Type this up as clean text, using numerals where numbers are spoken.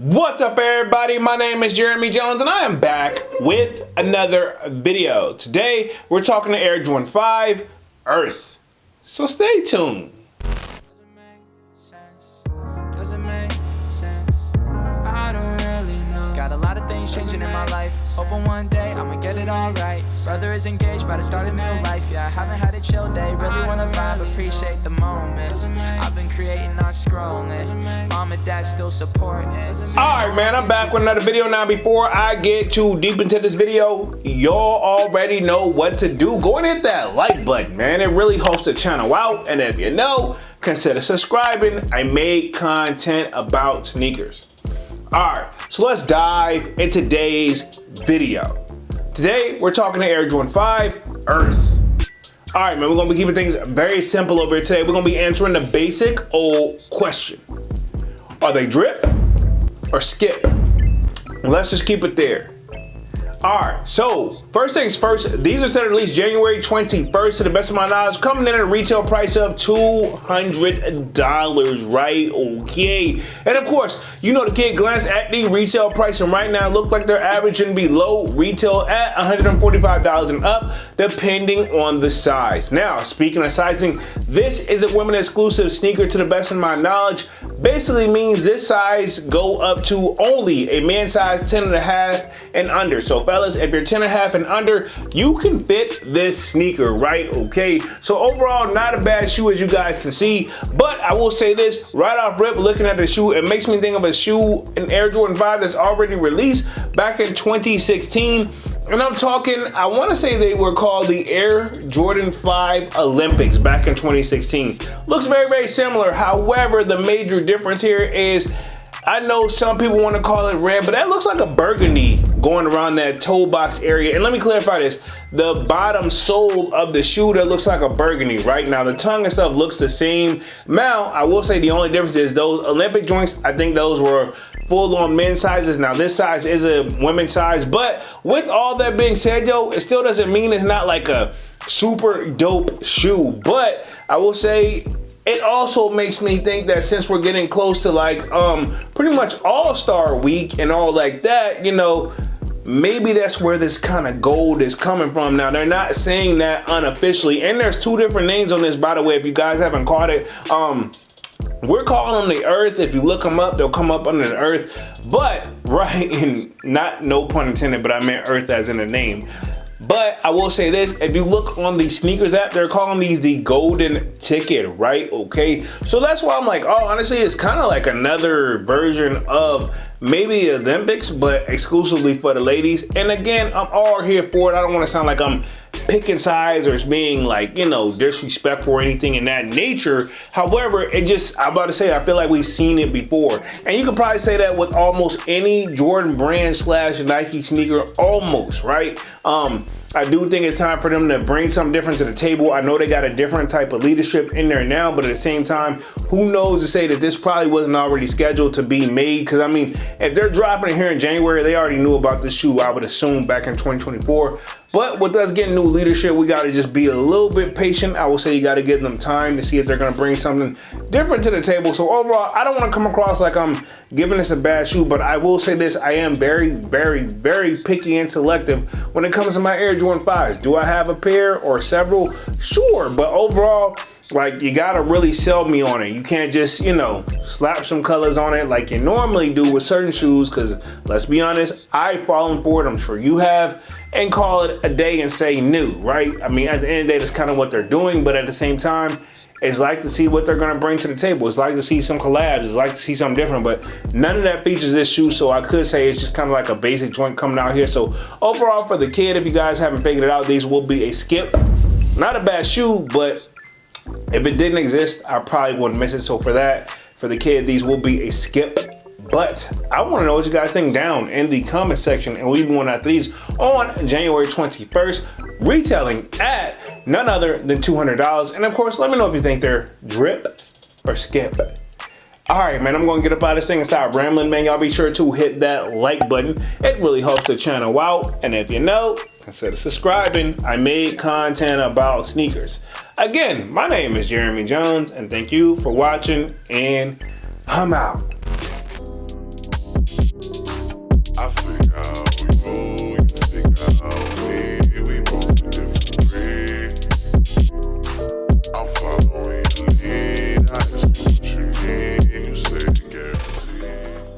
What's up, everybody? My name is Jeremy Jones and I am back with another video. Today we're talking to Air Jordan 5 Earth, so stay tuned. Doesn't make sense. I don't really know. Got a lot of things changing in my life. Hoping one day I'ma get it all right. Brother is engaged, about to start a new life. Yeah, I haven't had a chill day. Really wanna vibe, appreciate the moments. I've been creating, not scrolling. Mom and dad still supporting. Alright, man, I'm back with another video. Now, before I get too deep into this video, y'all already know what to do. Go and hit that like button, man. It really helps the channel out. And if you know, consider subscribing. I make content about sneakers. Alright, so let's dive into today's video. Today, we're talking to Air Jordan 5 Earth. Alright, man, we're going to be keeping things very simple over here today. We're going to be answering the basic old question. Are they drip or skip? Let's just keep it there. Alright, so first things first, these are set to release January 21st, to the best of my knowledge, coming in at a retail price of $200, right? Okay. And of course, you know, the kid glanced at the retail price and right now look like they're averaging below retail at $145 and up, depending on the size. Now, speaking of sizing, this is a women exclusive sneaker, to the best of my knowledge. Basically means this size go up to only a man size 10.5 and under. So fellas, if you're 10.5 and under, you can fit this sneaker, right? Okay, so overall, not a bad shoe, as you guys can see. But I will say this, right off rip, looking at the shoe, it makes me think of a shoe, an Air Jordan 5 that's already released back in 2016. And I'm talking, I want to say they were called the Air Jordan 5 Olympics back in 2016. Looks very, very similar. However, the major difference here is, I know some people want to call it red, but that looks like a burgundy going around that toe box area. And let me clarify this. The bottom sole of the shoe, that looks like a burgundy, right? Now, the tongue and stuff looks the same. Now, I will say the only difference is those Olympic joints, I think those were full-on men's sizes. Now, this size is a women's size. But with all that being said, yo, it still doesn't mean it's not like a super dope shoe. But I will say, it also makes me think that since we're getting close to like pretty much All-Star Week and all like that, you know, maybe that's where this kind of gold is coming from. Now, they're not saying that unofficially, and there's two different names on this, by the way, if you guys haven't caught it. We're calling them the Earth. If you look them up, they'll come up under the Earth. But, right, and not, no pun intended, but I meant Earth as in the name. But I will say this, if you look on the sneakers app, they're calling these the golden ticket, right? Okay, so that's why I'm like, oh, honestly, it's kind of like another version of maybe the Olympics, but exclusively for the ladies. And again, I'm all here for it. I don't want to sound like I'm picking sides or it's being like, you know, disrespectful or anything in that nature. However, it just, I'm about to say, I feel like we've seen it before. And you can probably say that with almost any Jordan brand / Nike sneaker, almost, right? I do think it's time for them to bring something different to the table. I know they got a different type of leadership in there now, but at the same time, who knows to say that this probably wasn't already scheduled to be made? Because I mean, if they're dropping it here in January, they already knew about this shoe, I would assume, back in 2024. But with us getting new leadership, we got to just be a little bit patient. I will say you got to give them time to see if they're going to bring something different to the table. So overall, I don't want to come across like I'm giving this a bad shoe, but I will say this, I am very, very, very picky and selective when it comes to my Air Jordan 5s. Do I have a pair or several? Sure, but overall, like, you gotta really sell me on it. You can't just, you know, slap some colors on it like you normally do with certain shoes, because let's be honest, I've fallen for it, I'm sure you have, and call it a day and say new, right? I mean, at the end of the day, that's kind of what they're doing, but at the same time, it's like to see what they're gonna bring to the table. It's like to see some collabs, it's like to see something different, but none of that features this shoe, so I could say it's just kind of like a basic joint coming out here. So overall, for the kid, if you guys haven't figured it out, these will be a skip. Not a bad shoe, but if it didn't exist, I probably wouldn't miss it. So for that, for the kid, these will be a skip. But I want to know what you guys think down in the comment section, and we'll be going after these on January 21st, retailing at none other than $200. And of course, let me know if you think they're drip or skip. All right, man, I'm going to get up out of this thing and start rambling, man. Y'all be sure to hit that like button. It really helps the channel out. And if you know, consider subscribing. I made content about sneakers. Again, my name is Jeremy Jones, and thank you for watching, and I'm out. I freak out.